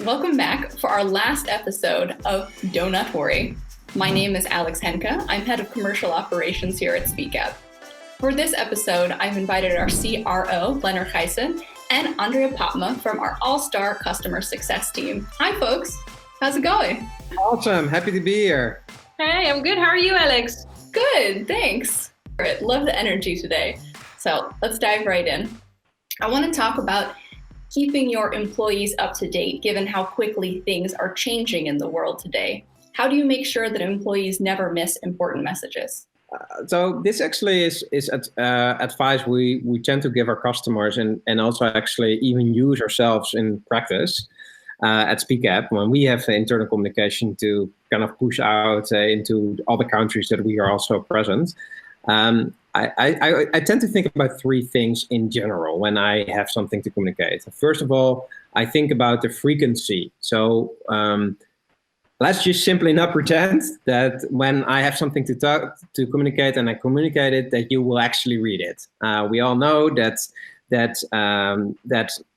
Welcome back for our last episode of Donut Worry. My name is Alex Henke. I'm head of commercial operations here at Speakap. For this episode, I've invited our CRO, Lennart Gijsen, and Andrea Popma from our all-star customer success team. Hi, folks. How's it going? Awesome. Happy to be here. Hey, I'm good. How are you, Alex? Good, thanks. All right, love the energy today. So let's dive right in. I want to talk about keeping your employees up to date, given how quickly things are changing in the world today. How do you make sure that employees never miss important messages? So this actually is advice we tend to give our customers and also actually even use ourselves in practice at Speakap when we have internal communication to kind of push out into other countries that we are also present. I tend to think about three things in general when I have something to communicate. First of all, I think about the frequency. So let's just simply not pretend that when I have something to communicate and I communicate it, that you will actually read it. We all know that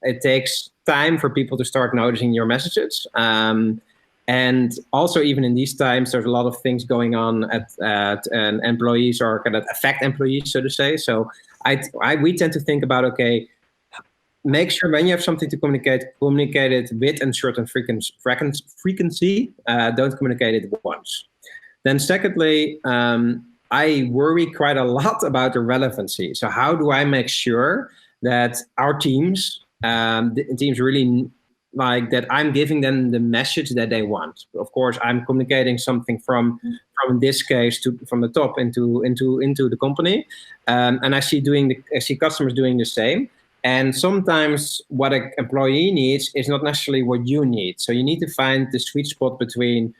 it takes time for people to start noticing your messages. And also, even in these times, there's a lot of things going on at employees or kind of affect employees, so to say. So we tend to think about, okay, make sure when you have something to communicate it with a certain frequency. Don't communicate it once. Then secondly, I worry quite a lot about the relevancy. So how do I make sure that our teams really like that I'm giving them the message that they want. Of course, I'm communicating something from this case from the top into the company, and I see customers doing the same. And sometimes what an employee needs is not necessarily what you need. So you need to find the sweet spot between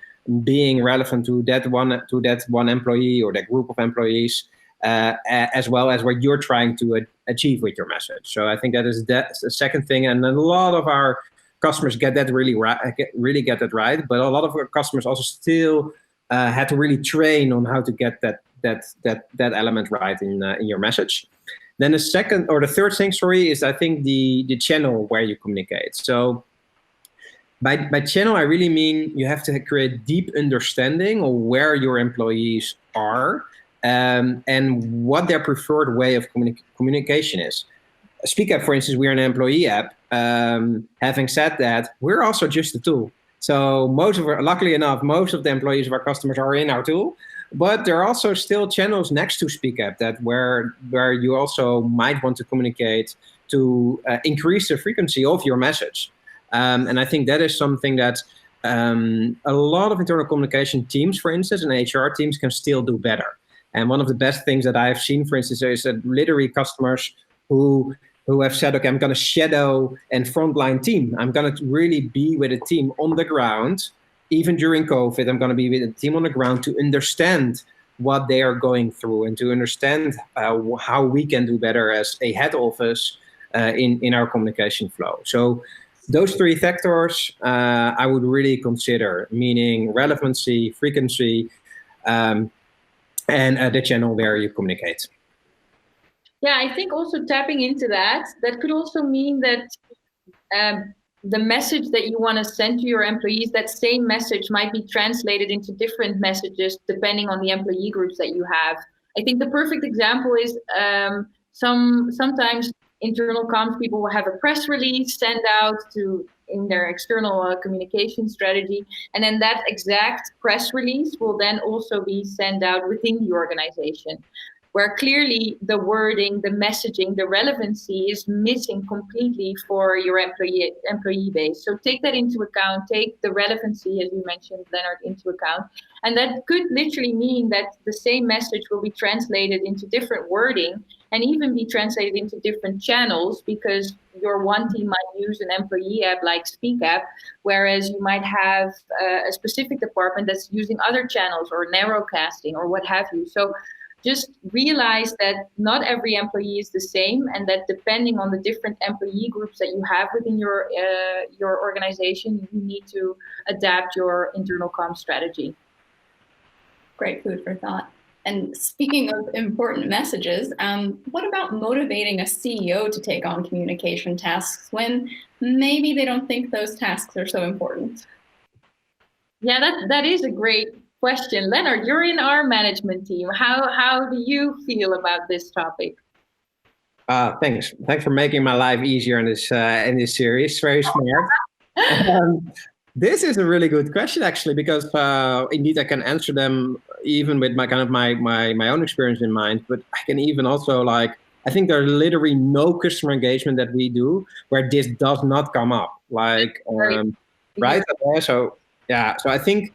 being relevant to that one employee or that group of employees, as well as what you're trying to achieve with your message. So I think that's the second thing, and a lot of our customers get that really get that right, but a lot of our customers also still had to really train on how to get that element right in your message. Then the third thing, is I think the channel where you communicate. So by channel, I really mean you have to create deep understanding of where your employees are and what their preferred way of communication is. Speakap, for instance, we're an employee app. Having said that, we're also just a tool. So luckily enough, most of the employees of our customers are in our tool, but there are also still channels next to Speakap that where you also might want to communicate to increase the frequency of your message. And I think that is something that a lot of internal communication teams, for instance, and HR teams can still do better. And one of the best things that I've seen, for instance, is that literally customers who have said, okay, I'm going to shadow and frontline team. I'm going to really be with a team on the ground. Even during COVID, I'm going to be with a team on the ground to understand what they are going through and to understand how we can do better as a head office in our communication flow. So those three factors I would really consider, meaning relevancy, frequency, and the channel where you communicate. Yeah, I think also tapping into that could also mean that the message that you want to send to your employees, that same message might be translated into different messages depending on the employee groups that you have. I think the perfect example is sometimes internal comms people will have a press release send out in their external communication strategy, and then that exact press release will then also be sent out within the organization, where clearly the wording, the messaging, the relevancy is missing completely for your employee base. So take that into account, take the relevancy, as you mentioned, Lennart, into account. And that could literally mean that the same message will be translated into different wording and even be translated into different channels, because your one team might use an employee app like Speakap, whereas you might have a specific department that's using other channels or narrowcasting or what have you. So just realize that not every employee is the same, and that depending on the different employee groups that you have within your organization, you need to adapt your internal comm strategy. Great food for thought. And speaking of important messages, what about motivating a CEO to take on communication tasks when maybe they don't think those tasks are so important? Yeah, that is a great question. Lennart, you're in our management team. How do you feel about this topic? Thanks. Thanks for making my life easier in this series. Very smart. This is a really good question, actually, because indeed I can answer them even with my my own experience in mind. But I can even also I think there's literally no customer engagement that we do where this does not come up. Right? So yeah. So I think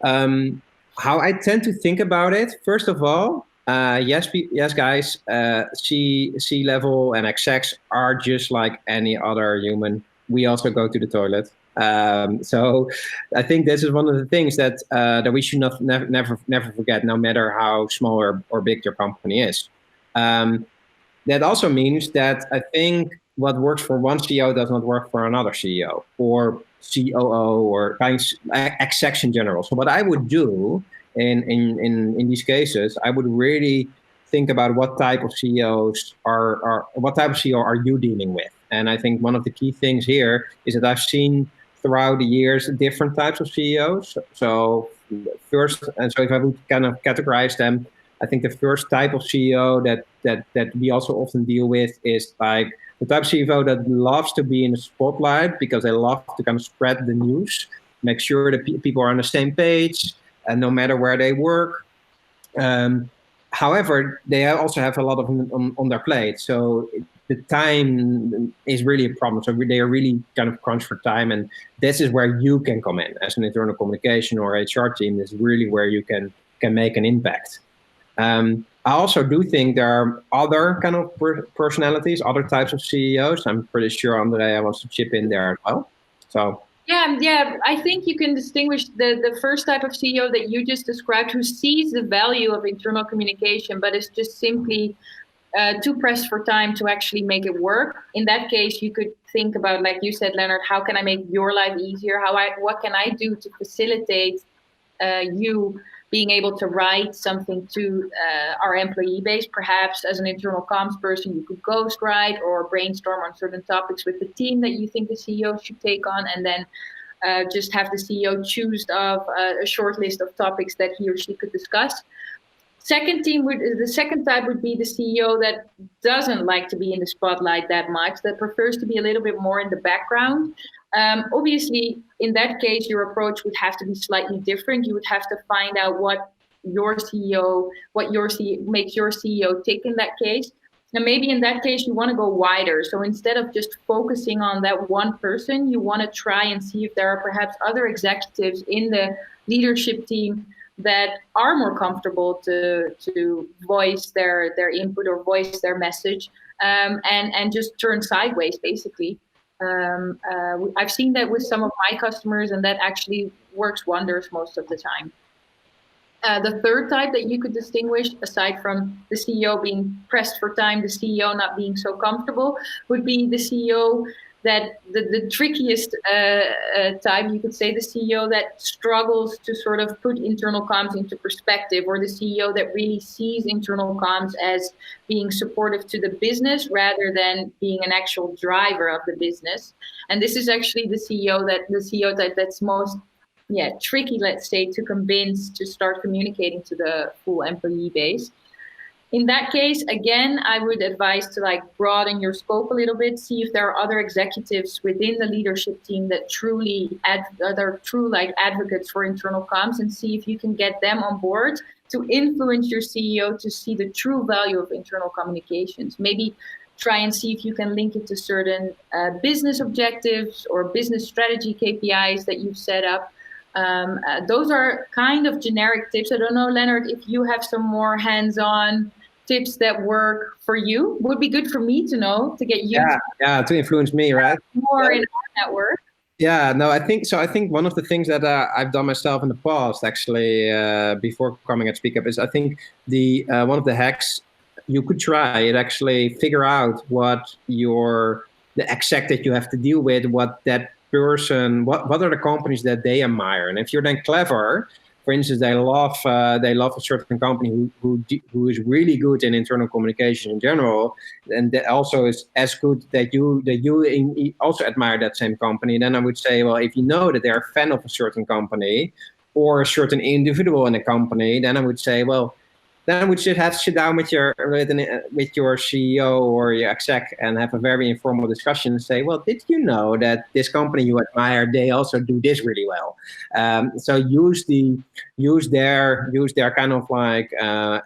how I tend to think about it. First of all, yes, guys. C-level and execs are just like any other human. We also go to the toilet. So I think this is one of the things that we should never forget, no matter how small or big your company is. That also means that I think what works for one CEO does not work for another CEO or COO or execs in general. So what I would do in these cases, I would really think about what type of CEOs what type of CEO are you dealing with? And I think one of the key things here is that I've seen throughout the years different types of CEOs. So first, and so if I would kind of categorize them, I think the first type of CEO that we also often deal with is like the type of CEO that loves to be in the spotlight because they love to kind of spread the news, make sure that people are on the same page, and no matter where they work. However, they also have a lot of on their plate. So the time is really a problem. So they are really kind of crunched for time. And this is where you can come in as an internal communication or HR team. This is really where you can make an impact. I also do think there are other kind of personalities, other types of CEOs. I'm pretty sure Andrea wants to chip in there as well. So. Yeah. I think you can distinguish the first type of CEO that you just described, who sees the value of internal communication, but is just simply too pressed for time to actually make it work. In that case, you could think about, like you said, Lennart, how can I make your life easier? What can I do to facilitate you being able to write something to our employee base? Perhaps as an internal comms person, you could ghostwrite or brainstorm on certain topics with the team that you think the CEO should take on, and then just have the CEO choose of a short list of topics that he or she could discuss. The second type would be the CEO that doesn't like to be in the spotlight that much, that prefers to be a little bit more in the background. Obviously, in that case, your approach would have to be slightly different. You would have to find out what makes your CEO tick in that case. And maybe in that case, you want to go wider. So instead of just focusing on that one person, you want to try and see if there are perhaps other executives in the leadership team that are more comfortable to voice their input or voice their message, and just turn sideways, basically. I've seen that with some of my customers, and that actually works wonders most of the time. The third type that you could distinguish, aside from the CEO being pressed for time, the CEO not being so comfortable, would be the CEO that the trickiest type, you could say, the CEO that struggles to sort of put internal comms into perspective, or the CEO that really sees internal comms as being supportive to the business rather than being an actual driver of the business. And this is actually the CEO that's most tricky, let's say, to convince to start communicating to the full employee base. In that case, again, I would advise to broaden your scope a little bit, see if there are other executives within the leadership team that are true advocates for internal comms, and see if you can get them on board to influence your CEO to see the true value of internal communications. Maybe try and see if you can link it to certain business objectives or business strategy KPIs that you've set up. Those are kind of generic tips. I don't know, Lennart, if you have some more hands-on tips that work for you. Would be good for me to know, to get you to influence me, right? More in our network. Yeah, no, I think so. I think one of the things that I've done myself in the past, actually, before coming at Speak Up, is I think the one of the hacks you could try it, actually figure out what the exec that you have to deal with, what that person, what are the companies that they admire, and if you're then clever, for instance, they love a certain company who is really good in internal communication in general, and that also is as good that you also admire that same company, then I would say, well, if you know that they're a fan of a certain company or a certain individual in a company, then I would say, well, then we should have to sit down with your CEO or your exec and have a very informal discussion and say, well, did you know that this company you admire, they also do this really well? So use their kind of like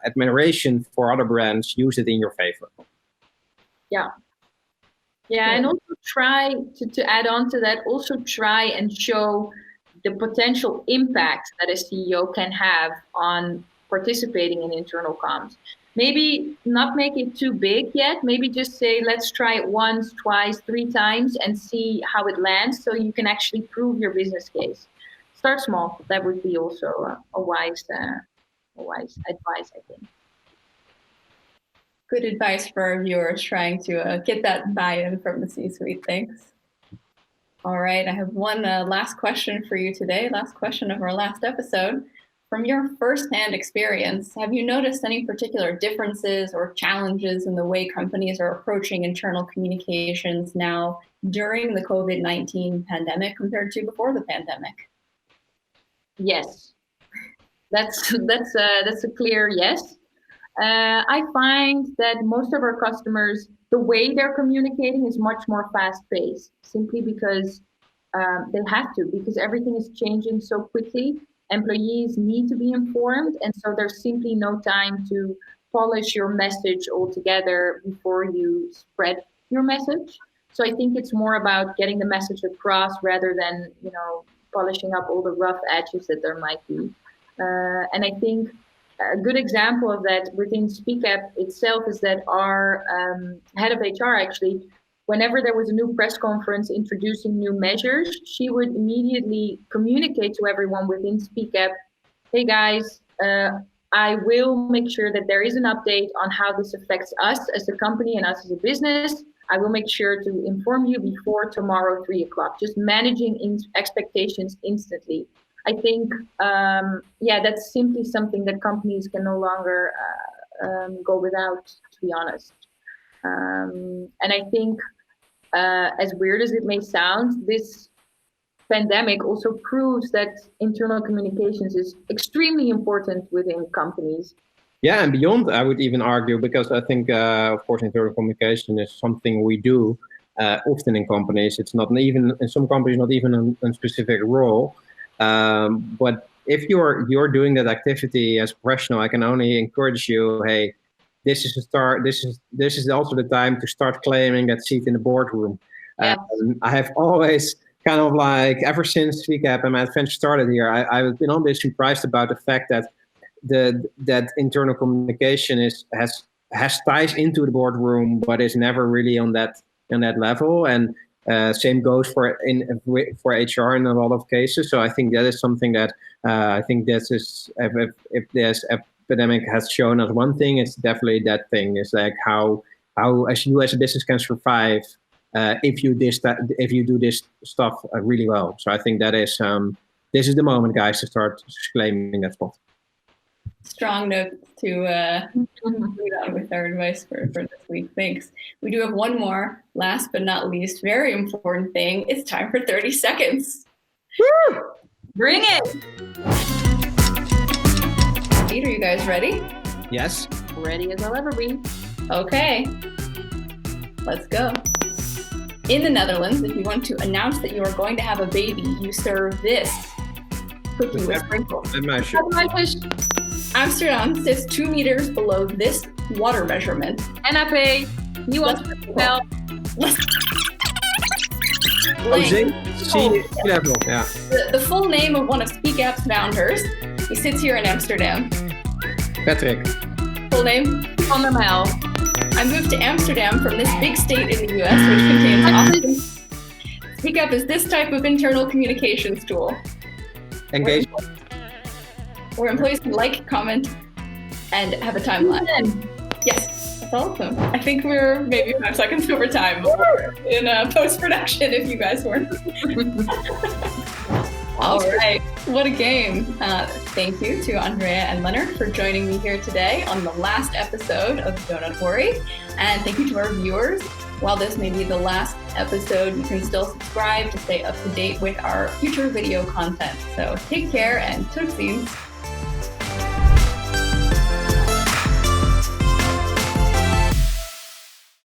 admiration for other brands, use it in your favor. Yeah, and also try to add on to that, also try and show the potential impact that a CEO can have on participating in internal comms. Maybe not make it too big yet. Maybe just say, let's try it once, twice, 3 times and see how it lands, so you can actually prove your business case. Start small. That would be also a wise advice, I think. Good advice for our viewers trying to get that buy-in from the C-suite. Thanks. All right, I have one last question for you today. Last question of our last episode. From your first-hand experience, have you noticed any particular differences or challenges in the way companies are approaching internal communications now during the COVID-19 pandemic compared to before the pandemic? Yes, that's a clear yes. I find that most of our customers, the way they're communicating is much more fast-paced, simply because they have to, because everything is changing so quickly. Employees need to be informed, and so there's simply no time to polish your message altogether before you spread your message. So I think it's more about getting the message across rather than, polishing up all the rough edges that there might be. And I think a good example of that within Speakap itself is that our head of HR, actually, whenever there was a new press conference introducing new measures, she would immediately communicate to everyone within Speakap, hey guys, I will make sure that there is an update on how this affects us as a company and us as a business. I will make sure to inform you before tomorrow, 3:00. Just managing expectations instantly. I think, that's simply something that companies can no longer go without, to be honest. And I think, as weird as it may sound, this pandemic also proves that internal communications is extremely important within companies. Yeah, and beyond, I would even argue, because I think, of course, internal communication is something we do often in companies. It's not even, in some companies, not even a specific role. But if you're doing that activity as a professional, I can only encourage you, hey, this is a start. This is also the time to start claiming that seat in the boardroom. Yes. I have always kind of like, ever since Speakap and my adventure started here, I've been always surprised about the fact that that internal communication has ties into the boardroom, but is never really on that level. And same goes for HR in a lot of cases. So I think that is something that I think this is, if this epidemic has shown us one thing, it's definitely that thing. It's like how as you as a business can survive if you do this stuff really well. So I think that is this is the moment, guys, to start claiming that spot. Strong note to lead on with our advice for this week. Thanks. We do have one more, last but not least, very important thing. It's time for 30 seconds. Woo! Bring it! Are you guys ready? Yes. Ready as I'll ever be. Okay. Let's go. In the Netherlands, if you want to announce that you are going to have a baby, you serve this cookie with sprinkles. Amsterdam sits 2 meters below this water measurement. NAP, you want to spell? Sea level, yeah. The full name of one of Speakap's founders. He sits here in Amsterdam. Patrick. Full name? Van der Mijl. I moved to Amsterdam from this big state in the US, which contains often. Speakap is this type of internal communications tool. Engagement. Where employees can like, comment, and have a timeline. Yes, that's awesome. I think we're maybe 5 seconds over time in post-production if you guys weren't. All right. What a game. Thank you to Andrea and Lennart for joining me here today on the last episode of Donut Worry. And thank you to our viewers. While this may be the last episode, you can still subscribe to stay up to date with our future video content. So take care and tot ziens.